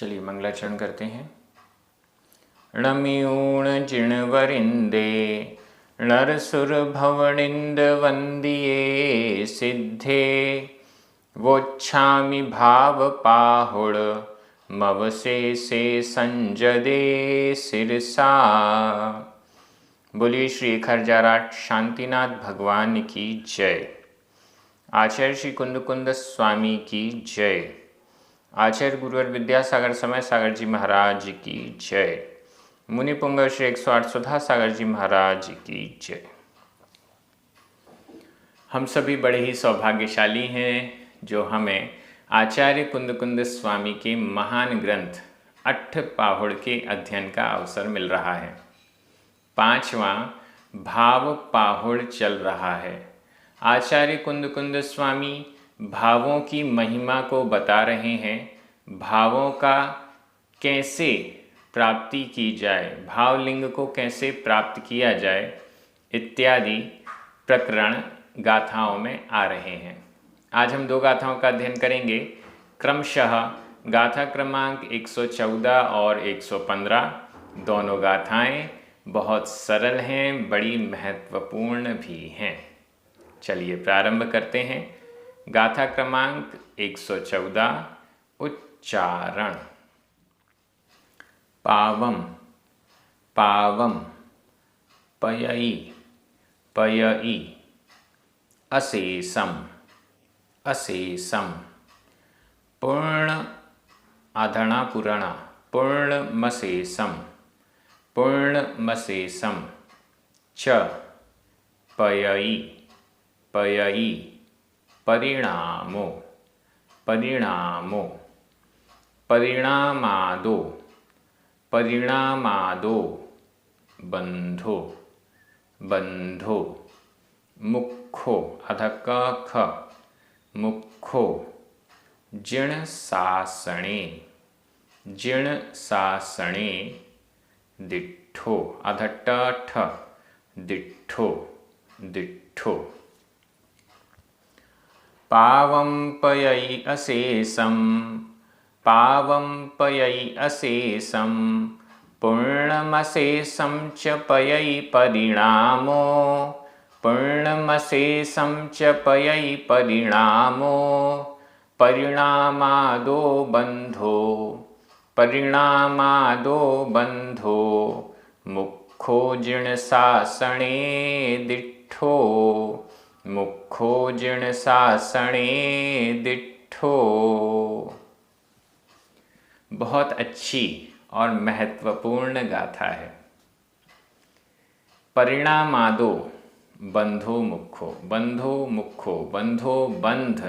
चलिए मंगलाचरण करते हैं। णम्यूण जिणवरिंदे नरसुर भवनिंद वंदिये सिद्धे वोच्छामि भाव पाहुड़ मवसे से संजदे सिरसा। बोलिए श्री खरजाराट शांतिनाथ भगवान की जय। आचार्य श्री कुंद स्वामी की जय। आचार्य गुरुवर विद्यासागर समय सागर जी महाराज की जय। मुनि पुंगव श्री 108 सुधा सागर जी महाराज की जय। हम सभी बड़े ही सौभाग्यशाली हैं जो हमें आचार्य कुंद स्वामी के महान ग्रंथ अट्ठपाहुड़ के अध्ययन का अवसर मिल रहा है। 5वां भाव पाहुड़ चल रहा है। आचार्य कुंद स्वामी भावों की महिमा को बता रहे हैं। भावों का कैसे प्राप्ति की जाए, भावलिंग को कैसे प्राप्त किया जाए इत्यादि प्रकरण गाथाओं में आ रहे हैं। आज हम 2 गाथाओं का अध्ययन करेंगे। क्रमशः गाथा क्रमांक 114 और 115। दोनों गाथाएं बहुत सरल हैं, बड़ी महत्वपूर्ण भी हैं। चलिए प्रारंभ करते हैं। गाथा क्रमांक 114। उच्चारण। पावम पावम पयई पयई अशेषम अशेषम पूर्ण आधणा पुराणा पूर्णमशेषम पूर्णमशेषम च पयई पयई परिणामो परिणामो परिणामादो परिणामादो बंधो बंधो मुखो अधक ख मुखो जिण सासणे जिण सासणे दिठो अधट ठ दिठो दिठो पावं पयई अशेषम पावं पयई अशेषम पूर्णमशेषम च पयई परिणामो पूर्णमशेषम च पयई परिणामो परिणामादो बंधो परिणामादो बंधो मुखो जिण सासणे दिठो मुखो जिण सासणे दिठो। बहुत अच्छी और महत्वपूर्ण गाथा है। परिणामादो बंधो मुखो बंधो मुखो बंधो बंध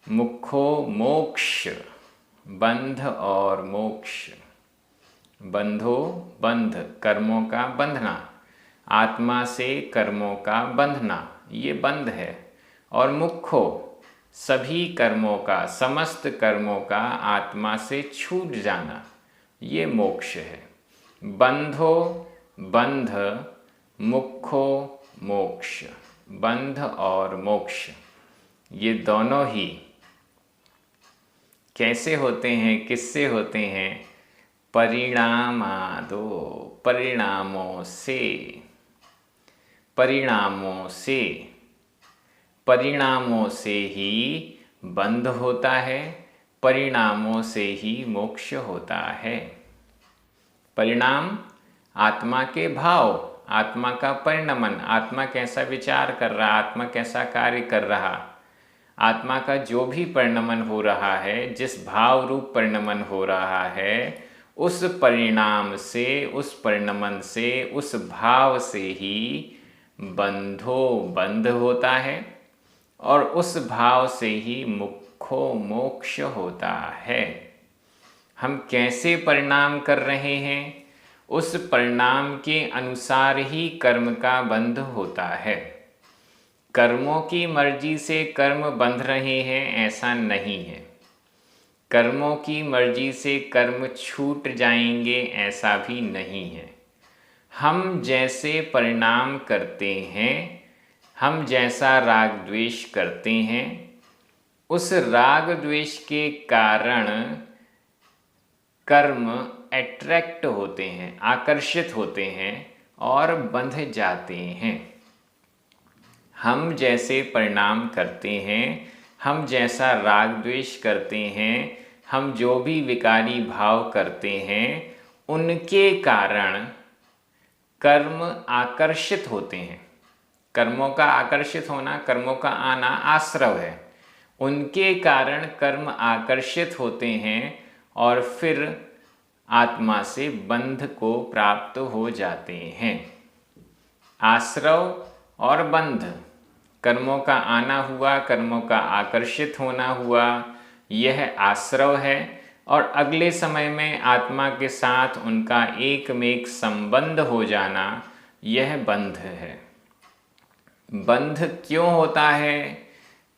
मुखो मोक्ष बंध और मोक्ष। बंधो बंध कर्मों का बंधना, आत्मा से कर्मों का बंधना, ये बंध है। और मुखो सभी कर्मों का, समस्त कर्मों का आत्मा से छूट जाना, ये मोक्ष है। बंधो बंध मुखो मोक्ष। बंध और मोक्ष ये दोनों ही कैसे होते हैं, किससे होते हैं? परिणामादो परिणामों से परिणामों से परिणामों से ही बंध होता है, परिणामों से ही मोक्ष होता है। परिणाम आत्मा के भाव, आत्मा का परिणमन, आत्मा कैसा विचार कर रहा, आत्मा कैसा कार्य कर रहा, आत्मा का जो भी परिणमन हो रहा है, जिस भाव रूप परिणमन हो रहा है, उस परिणाम से, उस परिणमन से, उस भाव से ही बंधो बंध होता है और उस भाव से ही मुखो मोक्ष होता है। हम कैसे परिणाम कर रहे हैं, उस परिणाम के अनुसार ही कर्म का बंध होता है। कर्मों की मर्जी से कर्म बंध रहे हैं ऐसा नहीं है। कर्मों की मर्जी से कर्म छूट जाएंगे ऐसा भी नहीं है। हम जैसे परिणाम करते हैं, हम जैसा राग द्वेष करते हैं, उस राग द्वेष के कारण कर्म अट्रैक्ट होते हैं, आकर्षित होते हैं और बंध जाते हैं। हम जैसे परिणाम करते हैं, हम जैसा राग द्वेष करते हैं, हम जो भी विकारी भाव करते हैं, उनके कारण कर्म आकर्षित होते हैं। कर्मों का आकर्षित होना, कर्मों का आना आश्रव है। उनके कारण कर्म आकर्षित होते हैं और फिर आत्मा से बंध को प्राप्त हो जाते हैं। आश्रव और बंध, कर्मों का आना हुआ, कर्मों का आकर्षित होना हुआ, यह आश्रव है, और अगले समय में आत्मा के साथ उनका एक में एक संबंध हो जाना, यह बंध है। बंध क्यों होता है?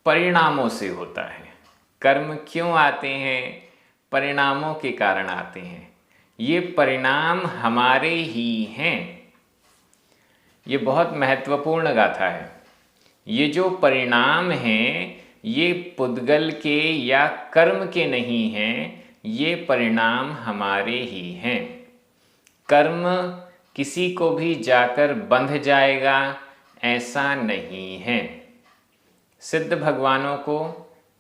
परिणामों से होता है। कर्म क्यों आते हैं? परिणामों के कारण आते हैं। ये परिणाम हमारे ही हैं। ये बहुत महत्वपूर्ण गाथा है। ये जो परिणाम हैं, ये पुद्गल के या कर्म के नहीं हैं, ये परिणाम हमारे ही हैं। कर्म किसी को भी जाकर बंध जाएगा, ऐसा नहीं है। सिद्ध भगवानों को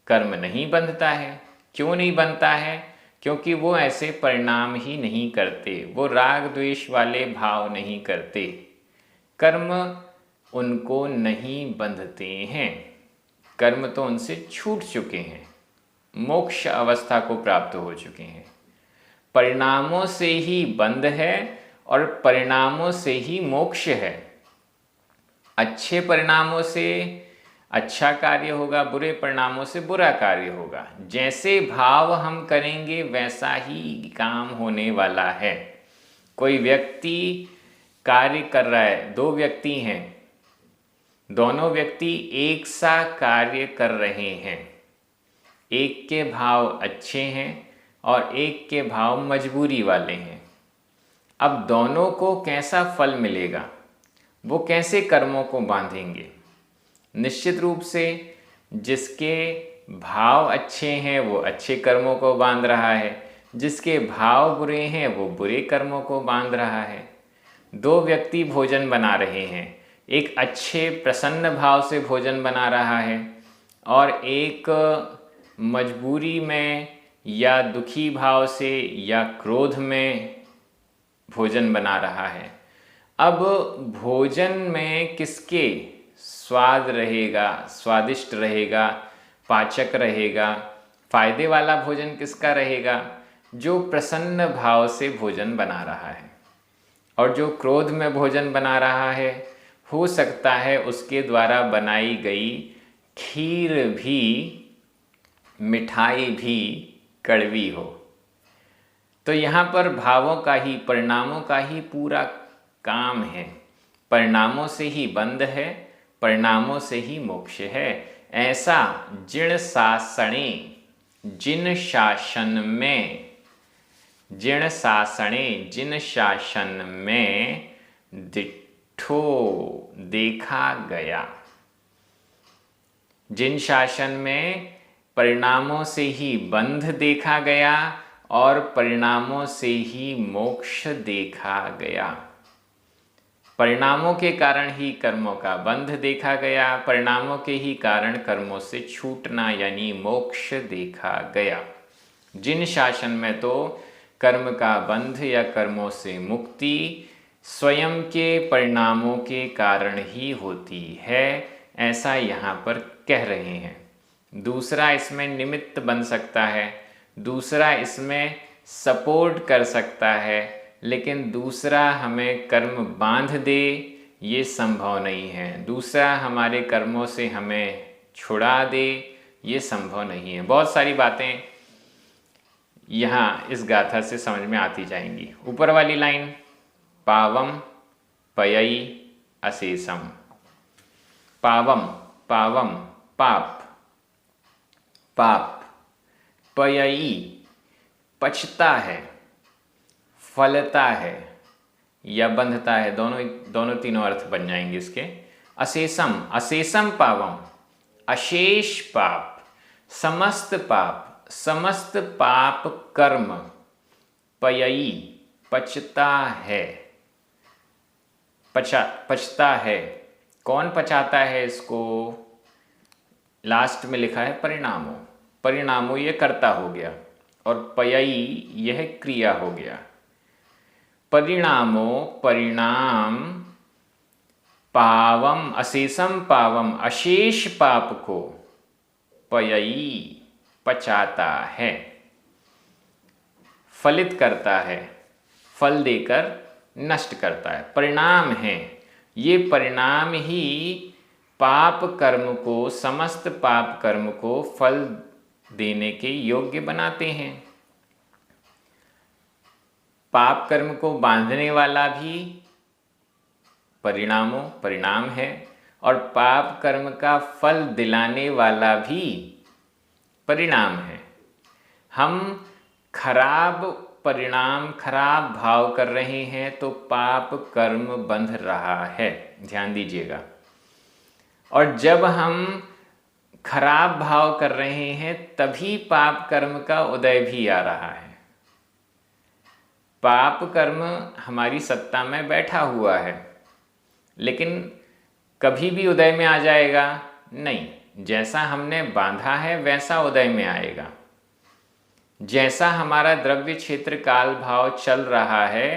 कर्म नहीं बंधता है। क्यों नहीं बंधता है? क्योंकि वो ऐसे परिणाम ही नहीं करते, वो राग द्वेष वाले भाव नहीं करते। कर्म उनको नहीं बंधते हैं। कर्म तो उनसे छूट चुके हैं, मोक्ष अवस्था को प्राप्त हो चुके हैं। परिणामों से ही बंध है और परिणामों से ही मोक्ष है। अच्छे परिणामों से अच्छा कार्य होगा, बुरे परिणामों से बुरा कार्य होगा। जैसे भाव हम करेंगे वैसा ही काम होने वाला है। कोई व्यक्ति कार्य कर रहा है, दो व्यक्ति हैं, दोनों व्यक्ति एक सा कार्य कर रहे हैं। एक के भाव अच्छे हैं और एक के भाव मजबूरी वाले हैं। अब दोनों को कैसा फल मिलेगा? वो कैसे कर्मों को बांधेंगे? निश्चित रूप से जिसके भाव अच्छे हैं वो अच्छे कर्मों को बांध रहा है, जिसके भाव बुरे हैं वो बुरे कर्मों को बांध रहा है। दो व्यक्ति भोजन बना रहे हैं, एक अच्छे प्रसन्न भाव से भोजन बना रहा है और एक मजबूरी में या दुखी भाव से या क्रोध में भोजन बना रहा है। अब भोजन में किसके स्वाद रहेगा, स्वादिष्ट रहेगा, पाचक रहेगा, फायदे वाला भोजन किसका रहेगा? जो प्रसन्न भाव से भोजन बना रहा है। और जो क्रोध में भोजन बना रहा है, हो सकता है उसके द्वारा बनाई गई खीर भी, मिठाई भी कड़वी हो। तो यहाँ पर भावों का ही, परिणामों का ही पूरा काम है। परिणामों से ही बंध है, परिणामों से ही मोक्ष है। ऐसा जिण शासने, जिन शासन में, जिण शासने, जिन शासन में दिठो, देखा गया। जिन शासन में परिणामों से ही बंध देखा गया और परिणामों से ही मोक्ष देखा गया। परिणामों के कारण ही कर्मों का बंध देखा गया, परिणामों के ही कारण कर्मों से छूटना यानी मोक्ष देखा गया। जिन शासन में तो कर्म का बंध या कर्मों से मुक्ति स्वयं के परिणामों के कारण ही होती है, ऐसा यहाँ पर कह रहे हैं। दूसरा इसमें निमित्त बन सकता है, दूसरा इसमें सपोर्ट कर सकता है, लेकिन दूसरा हमें कर्म बांध दे, ये संभव नहीं है। दूसरा हमारे कर्मों से हमें छुड़ा दे, ये संभव नहीं है। बहुत सारी बातें यहाँ इस गाथा से समझ में आती जाएंगी। ऊपर वाली लाइन, पावम पयई अशेषम। पावम, पावम पाप, पाप, पयई पचता है, फलता है या बंधता है, दोनों तीनों अर्थ बन जाएंगे इसके। अशेषम, अशेषम पावम, अशेष पाप, समस्त पाप, समस्त पाप कर्म पयई पचता है, पचता है। कौन पचाता है इसको? लास्ट में लिखा है परिणामो। परिणामो ये कर्ता हो गया और पयई यह क्रिया हो गया। परिणामो परिणाम, पावम अशेषम पावम अशेष पाप को पयई पचाता है, फलित करता है, फल देकर नष्ट करता है। परिणाम है, ये परिणाम ही पाप कर्म को, समस्त पाप कर्म को फल देने के योग्य बनाते हैं। पाप कर्म को बांधने वाला भी परिणाम है और पाप कर्म का फल दिलाने वाला भी परिणाम है। हम खराब परिणाम, खराब भाव कर रहे हैं तो पाप कर्म बंध रहा है, ध्यान दीजिएगा। और जब हम खराब भाव कर रहे हैं तभी पाप कर्म का उदय भी आ रहा है। पाप कर्म हमारी सत्ता में बैठा हुआ है, लेकिन कभी भी उदय में आ जाएगा नहीं। जैसा हमने बांधा है वैसा उदय में आएगा। जैसा हमारा द्रव्य क्षेत्र काल भाव चल रहा है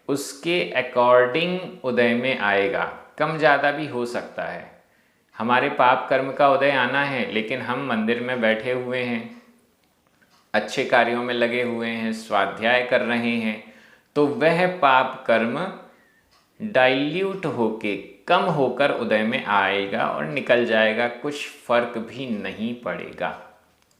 उसके अकॉर्डिंग उदय में आएगा। कम ज़्यादा भी हो सकता है। हमारे पाप कर्म का उदय आना है, लेकिन हम मंदिर में बैठे हुए हैं, अच्छे कार्यों में लगे हुए हैं, स्वाध्याय कर रहे हैं, तो वह पाप कर्म डाइल्यूट होके, कम होकर उदय में आएगा और निकल जाएगा। कुछ फर्क भी नहीं पड़ेगा।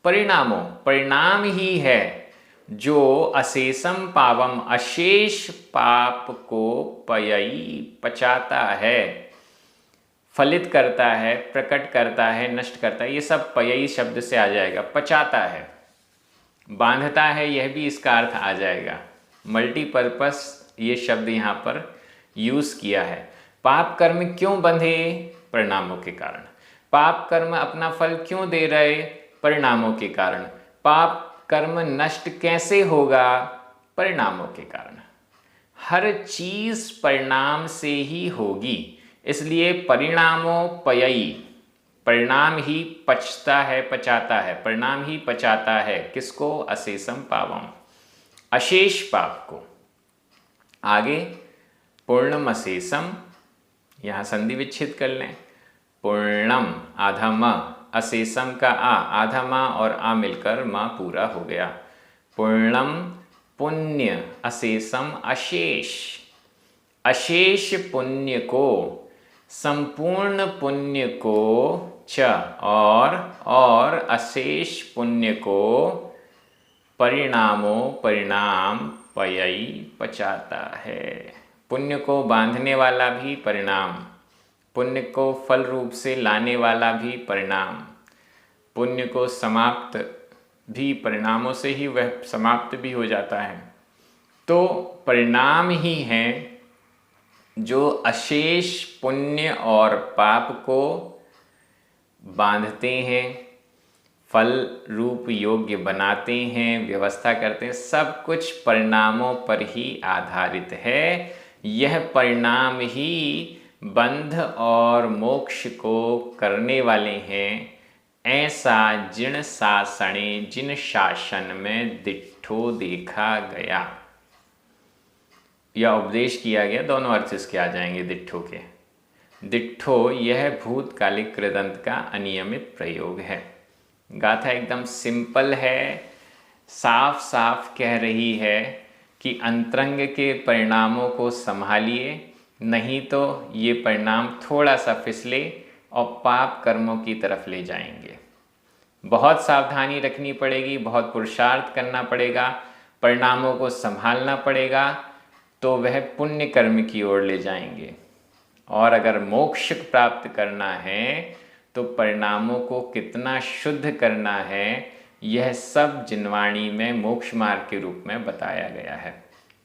परिणाम ही है जो अशेषम पावम अशेष पाप को पयई पचाता है, फलित करता है, प्रकट करता है, नष्ट करता है। ये सब पयई शब्द से आ जाएगा। पचाता है, बांधता है, यह भी इसका अर्थ आ जाएगा। मल्टीपर्पस ये शब्द यहाँ पर यूज़ किया है। पाप कर्म क्यों बंधे? परिणामों के कारण। पाप कर्म अपना फल क्यों दे रहे? परिणामों के कारण। पाप कर्म नष्ट कैसे होगा? परिणामों के कारण। हर चीज परिणाम से ही होगी, इसलिए परिणामों पयई, परिणाम ही पचता है, पचाता है। परिणाम ही पचाता है किसको? अशेषम पावम, अशेष पाप को। आगे पूर्णम अशेषम, यहाँ संधि विच्छेद कर लें। पूर्णम आधा म, अशेषम का आधा माँ और आ मिलकर माँ पूरा हो गया। पूर्णम पुण्य, अशेषम अशेष, अशेष पुण्य को, संपूर्ण पुण्य को च, और अशेष पुण्य को परिणाम पयई पचाता है। पुण्य को बांधने वाला भी परिणाम, पुण्य को फल रूप से लाने वाला भी परिणाम, पुण्य को समाप्त भी परिणामों से ही वह समाप्त भी हो जाता है। तो परिणाम ही है जो अशेष पुण्य और पाप को बांधते हैं, फल रूप योग्य बनाते हैं, व्यवस्था करते हैं। सब कुछ परिणामों पर ही आधारित है। यह परिणाम ही बंध और मोक्ष को करने वाले हैं। ऐसा जिन शासने, जिन शासन में दिट्ठो देखा गया या उपदेश किया गया, दोनों अर्थ इसके आ जाएंगे दिट्ठो के। दिट्ठो यह भूतकालिक कृदंत का अनियमित प्रयोग है। गाथा एकदम सिंपल है, साफ साफ कह रही है कि अंतरंग के परिणामों को संभालिए, नहीं तो ये परिणाम थोड़ा सा फिसले और पाप कर्मों की तरफ ले जाएंगे। बहुत सावधानी रखनी पड़ेगी, बहुत पुरुषार्थ करना पड़ेगा, परिणामों को संभालना पड़ेगा, तो वह पुण्य कर्म की ओर ले जाएंगे। और अगर मोक्ष प्राप्त करना है तो परिणामों को कितना शुद्ध करना है, यह सब जिनवाणी में मोक्ष मार्ग के रूप में बताया गया है।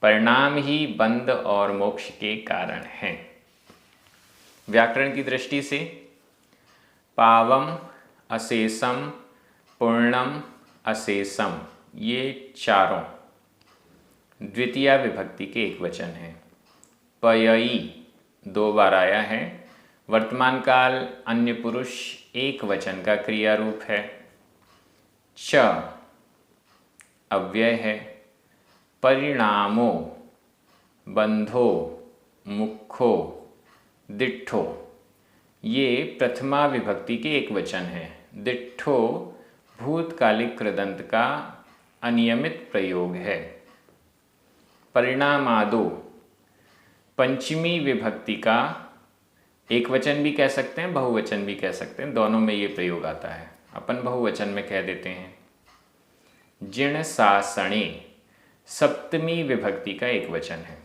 परिणाम ही बंध और मोक्ष के कारण हैं। व्याकरण की दृष्टि से पावम, अशेषम, पूर्णम, अशेषम, ये चारों द्वितीया विभक्ति के एक वचन है। पयई 2 बार आया है। वर्तमान काल अन्य पुरुष एक वचन का क्रिया रूप है। च अव्यय है। परिणामो बंधो मुखो दिट्ठो ये प्रथमा विभक्ति के एक वचन है। दिट्ठो भूतकालिक कृदंत का अनियमित प्रयोग है। परिणामादो पंचमी विभक्ति का एक वचन भी कह सकते हैं, बहुवचन भी कह सकते हैं, दोनों में ये प्रयोग आता है। अपन बहुवचन में कह देते हैं। जिण सासणे सप्तमी विभक्ति का एक वचन है।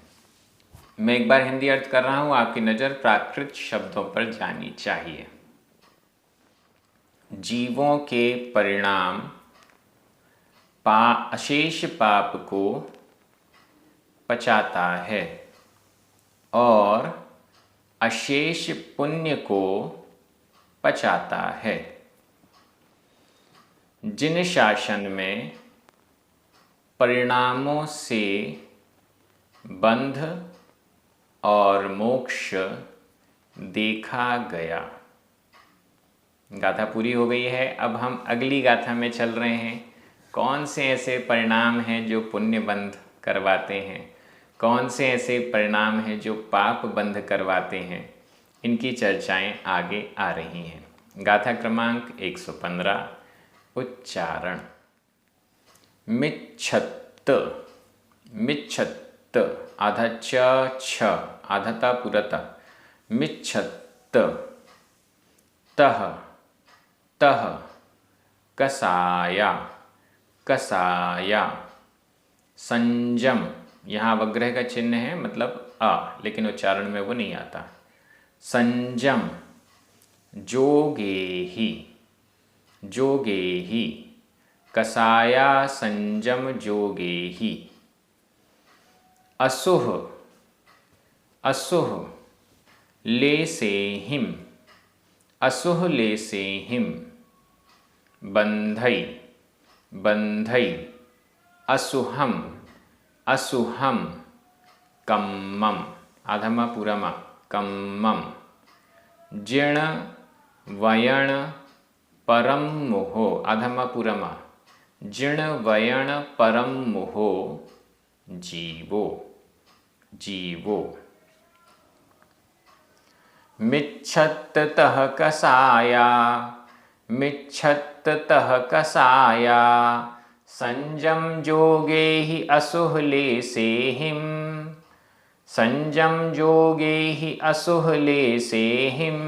मैं एक बार हिंदी अर्थ कर रहा हूं, आपकी नज़र प्राकृत शब्दों पर जानी चाहिए। जीवों के परिणाम अशेष पाप को पचाता है और अशेष पुण्य को पचाता है। जिन शासन में परिणामों से बंध और मोक्ष देखा गया। गाथा पूरी हो गई है। अब हम अगली गाथा में चल रहे हैं। कौन से ऐसे परिणाम हैं जो पुण्य बंध करवाते हैं, कौन से ऐसे परिणाम हैं जो पाप बंध करवाते हैं, इनकी चर्चाएं आगे आ रही हैं। गाथा क्रमांक 115 उच्चारण। मिच्छत्त मिच्छत्त आधा छ आधा ता पुरता। मिच्छत्त तह तह कसाया कसाया। संजम यहाँ वग्रह का चिन्ह है, मतलब आ, लेकिन उच्चारण में वो नहीं आता। संजम जोगेहि जोगेहि कसाया संजम जोगेहि। असुह असुह लेसेहिम असुह लेसेहिम। बंधई बंधई असुहम असुहम। कम्मम आधमा पूरमा कम्मम। जिण वयण परम मुहो आधमा पूरमा। जिण वयण परम मुहो जीवो जीवो। मिच्छत्ततः कसाया मिच्छत्ततः कसाया। संजम जोगेहि असुह लेसेहिम संजम जोगेहि असुह लेसेहिम।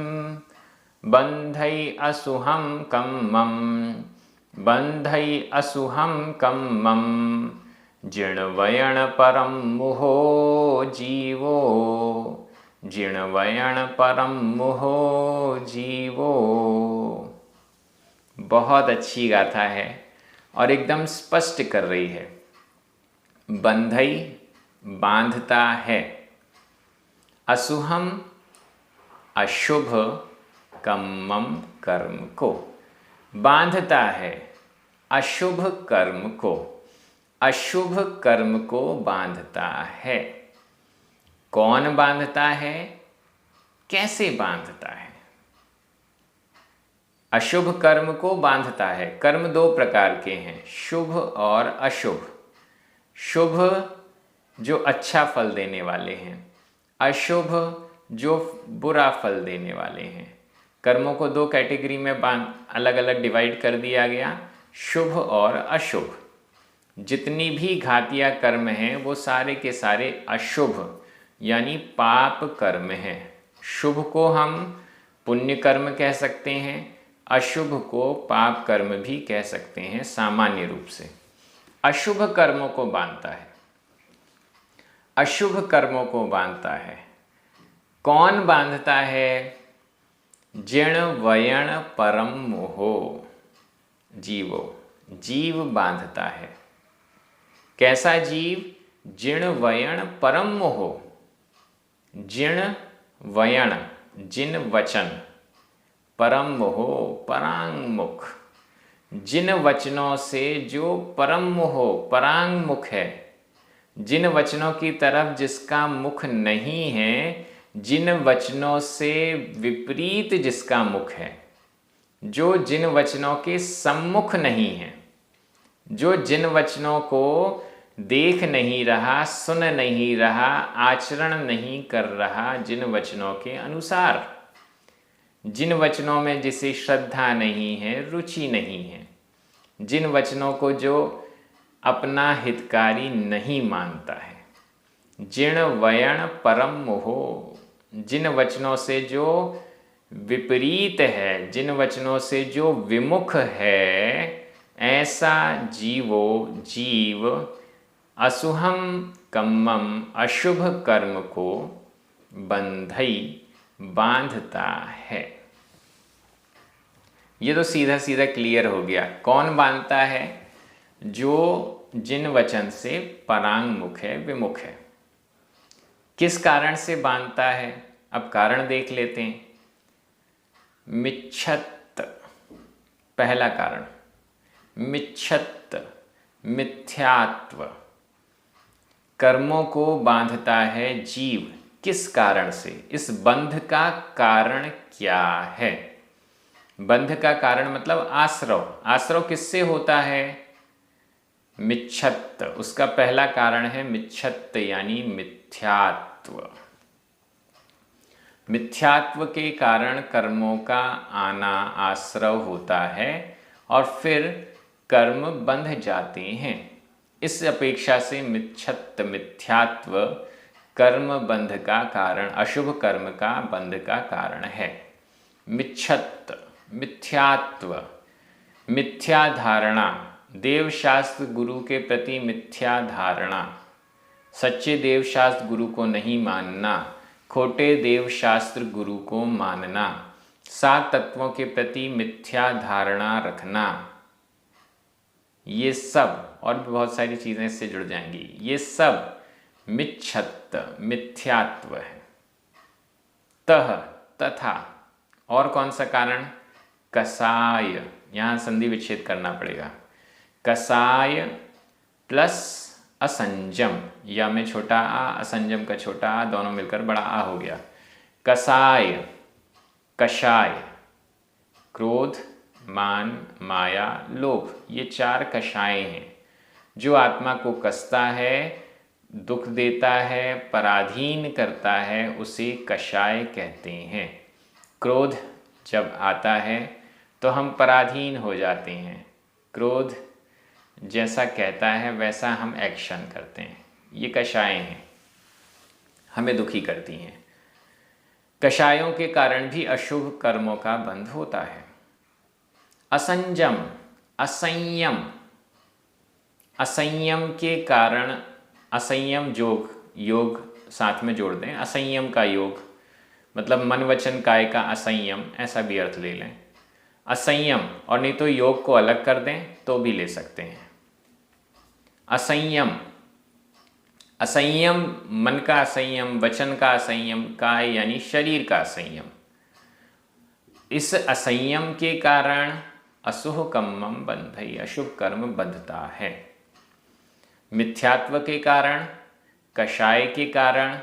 बंधई असुहम कम्मम बंधई असुहम कम्मम। जिण वयण परम मुहो जीवो जिण वयण परम मुहो जीवो। बहुत अच्छी गाथा है और एकदम स्पष्ट कर रही है। बंधई बांधता है, असुहम अशुभ कम्मम कर्म को बांधता है, अशुभ कर्म को अशुभ कर्म को बांधता है। कौन बांधता है, कैसे बांधता है? अशुभ कर्म को बांधता है। कर्म 2 प्रकार के हैं, शुभ और अशुभ। शुभ जो अच्छा फल देने वाले हैं, अशुभ जो बुरा फल देने वाले हैं। कर्मों को 2 कैटेगरी में अलग अलग डिवाइड कर दिया गया, शुभ और अशुभ। जितनी भी घातिया कर्म हैं वो सारे के सारे अशुभ यानी पाप कर्म हैं। शुभ को हम पुण्य कर्म कह सकते हैं, अशुभ को पाप कर्म भी कह सकते हैं सामान्य रूप से। अशुभ कर्मों को बांधता है, अशुभ कर्मों को बांधता है। कौन बांधता है? जिण वयण परम मोहो जीवो जीव बांधता है। कैसा जीव? जिण वयण परम मोहो। जिण वयण जिन वचन, परम मोहो परांगमुख। जिन वचनों से जो परम मोहो परांगमुख है, जिन वचनों की तरफ जिसका मुख नहीं है, जिन वचनों से विपरीत जिसका मुख है, जो जिन वचनों के सम्मुख नहीं है, जो जिन वचनों को देख नहीं रहा, सुन नहीं रहा, आचरण नहीं कर रहा, जिन वचनों के अनुसार, जिन वचनों में जिसे श्रद्धा नहीं है, रुचि नहीं है, जिन वचनों को जो अपना हितकारी नहीं मानता है, जिण वयण परम मोहो, जिन वचनों से जो विपरीत है, जिन वचनों से जो विमुख है, ऐसा जीव असुहम कम्मम अशुभ कर्म को बंधई बांधता है। ये तो सीधा सीधा क्लियर हो गया। कौन बांधता है? जो जिन वचन से परांगमुख है, विमुख है। किस कारण से बांधता है? अब कारण देख लेते हैं। मिच्छत, पहला कारण मिच्छत, मिथ्यात्व। कर्मों को बांधता है जीव। किस कारण से? इस बंध का कारण क्या है? बंध का कारण मतलब आश्रव। आश्रव किससे होता है? मिच्छत। उसका पहला कारण है मिच्छत यानी मिथ्यात्व। मिथ्यात्व के कारण कर्मों का आना आश्रव होता है और फिर कर्म बंध जाते हैं। इस अपेक्षा से मिच्छत, मिथ्यात्व कर्म बंध का कारण, अशुभ कर्म का बंध का कारण है। मिच्छत, मिथ्यात्व, मिथ्या धारणा, देवशास्त्र गुरु के प्रति मिथ्या धारणा, सच्चे देवशास्त्र गुरु को नहीं मानना, खोटे देवशास्त्र गुरु को मानना, 7 तत्वों के प्रति मिथ्या धारणा रखना, ये सब और भी बहुत सारी चीज़ें इससे जुड़ जाएंगी। ये सब मिच्छत, मिथ्यात्व है। तह, तथा, और कौन सा कारण? कसाय, यहाँ संधि विच्छेद करना पड़ेगा। कसाय प्लस असंजम, या में छोटा आ, असंजम का छोटा आ, दोनों मिलकर बड़ा आ हो गया। कसाय, कषाय, क्रोध, मान, माया, लोभ, ये 4 कषाय हैं जो आत्मा को कसता है, दुख देता है, पराधीन करता है, उसे कषाय कहते हैं। क्रोध जब आता है तो हम पराधीन हो जाते हैं। क्रोध जैसा कहता है वैसा हम एक्शन करते हैं। ये कषाय हैं, हमें दुखी करती हैं। कषायों के कारण भी अशुभ कर्मों का बंध होता है। असंजम, असंयम, असंयम के कारण, असंयम योग साथ में जोड़ दें। असंयम का योग मतलब मन वचन काय का असंयम, ऐसा भी अर्थ ले लें। असंयम, और नहीं तो योग को अलग कर दें तो भी ले सकते हैं। असंयम, असंयम, मन का असंयम, वचन का असंयम, काय यानी शरीर का असंयम। इस असंयम के कारण असुह कम्मम बंधई, अशुभ कर्म बंधता है। मिथ्यात्व के कारण, कषाय के कारण,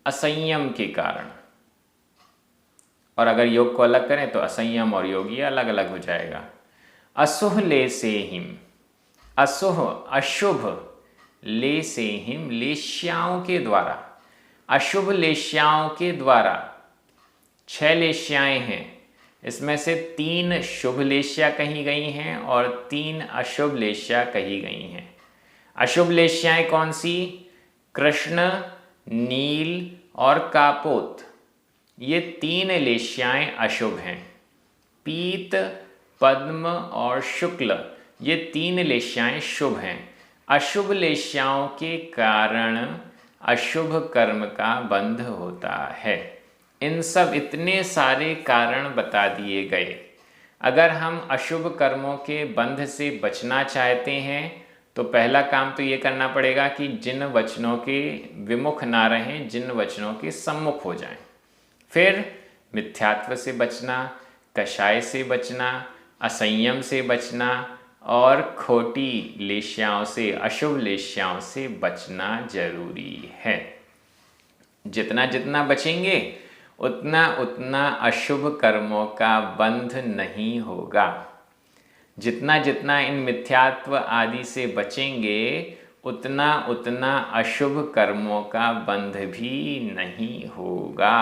असंयम के कारण। और अगर योग को अलग करें तो असंयम और योग ये अलग अलग हो जाएगा। असुह ले से हिम, असुह अशुभ, ले से हिम लेश्याओं के द्वारा, अशुभ लेश्याओं के द्वारा। 6 लेश्याएं हैं, इसमें से 3 शुभ लेश्या कही गई हैं और 3 अशुभ लेश्या कही गई हैं। अशुभ लेश्याएं कौन सी? कृष्ण, नील और कापोत, ये 3 लेश्याएं अशुभ हैं। पीत, पद्म और शुक्ल, ये 3 लेश्याएं शुभ हैं। अशुभ लेश्याओं के कारण अशुभ कर्म का बंध होता है। इन सब इतने सारे कारण बता दिए गए। अगर हम अशुभ कर्मों के बंध से बचना चाहते हैं तो पहला काम तो ये करना पड़ेगा कि जिन वचनों के विमुख ना रहें, जिन वचनों के सम्मुख हो जाएं। फिर मिथ्यात्व से बचना, कषाय से बचना, असंयम से बचना, और खोटी लेश्याओं से, अशुभ लेश्याओं से बचना जरूरी है। जितना जितना बचेंगे उतना उतना अशुभ कर्मों का बंध नहीं होगा। जितना जितना इन मिथ्यात्व आदि से बचेंगे उतना उतना अशुभ कर्मों का बंध भी नहीं होगा।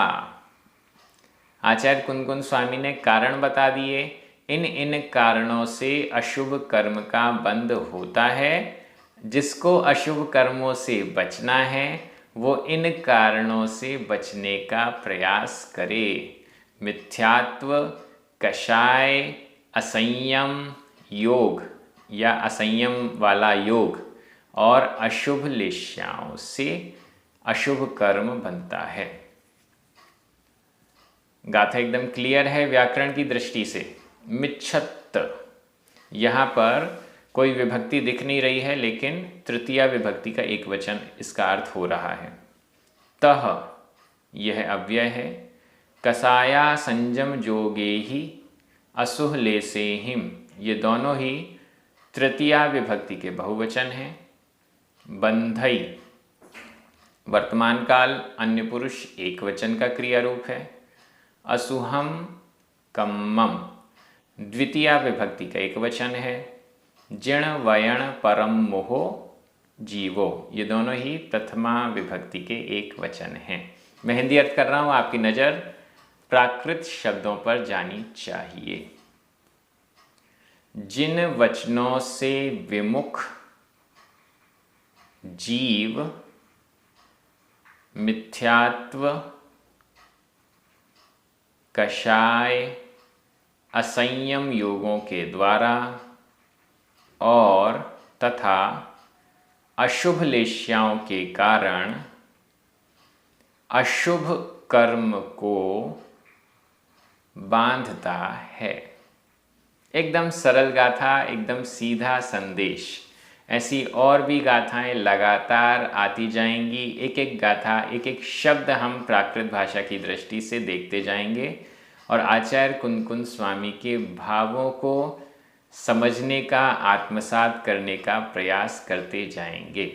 आचार्य कुनकुन स्वामी ने कारण बता दिए। इन कारणों से अशुभ कर्म का बंध होता है। जिसको अशुभ कर्मों से बचना है वो इन कारणों से बचने का प्रयास करे। मिथ्यात्व, कषाय, असंयम योग या असंयम वाला योग और अशुभ लेश्याओं से अशुभ कर्म बनता है। गाथा एकदम क्लियर है व्याकरण की दृष्टि से। मिच्छत्त, यहाँ पर कोई विभक्ति दिख नहीं रही है, लेकिन तृतीया विभक्ति का एक वचन इसका अर्थ हो रहा है। तह, यह अव्यय है। कसाया संजम जोगे ही असुह ले से हिम, ये दोनों ही तृतीया विभक्ति के बहुवचन हैं। बंधई, वर्तमान काल अन्य पुरुष एक वचन का क्रिया रूप है। असुहम कम्मम, द्वितीया विभक्ति का एक वचन है। जिण वयण परम मोहो जीवो, ये दोनों ही प्रथमा विभक्ति के एक वचन हैं। मैं हिंदी अर्थ कर रहा हूँ, आपकी नज़र प्राकृत शब्दों पर जानी चाहिए। जिन वचनों से विमुख जीव मिथ्यात्व, कषाय, असंयम योगों के द्वारा और तथा अशुभ लेश्याओं के कारण अशुभ कर्म को बांधता है। एकदम सरल गाथा, एकदम सीधा संदेश। ऐसी और भी गाथाएं लगातार आती जाएंगी। एक एक गाथा, एक एक शब्द हम प्राकृत भाषा की दृष्टि से देखते जाएंगे और आचार्य कुनकुन स्वामी के भावों को समझने का, आत्मसात करने का प्रयास करते जाएंगे।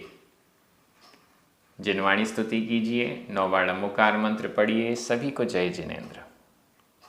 जिनवाणी स्तुति कीजिए, 9 बार नमोकार मंत्र पढ़िए। सभी को जय जिनेंद्र।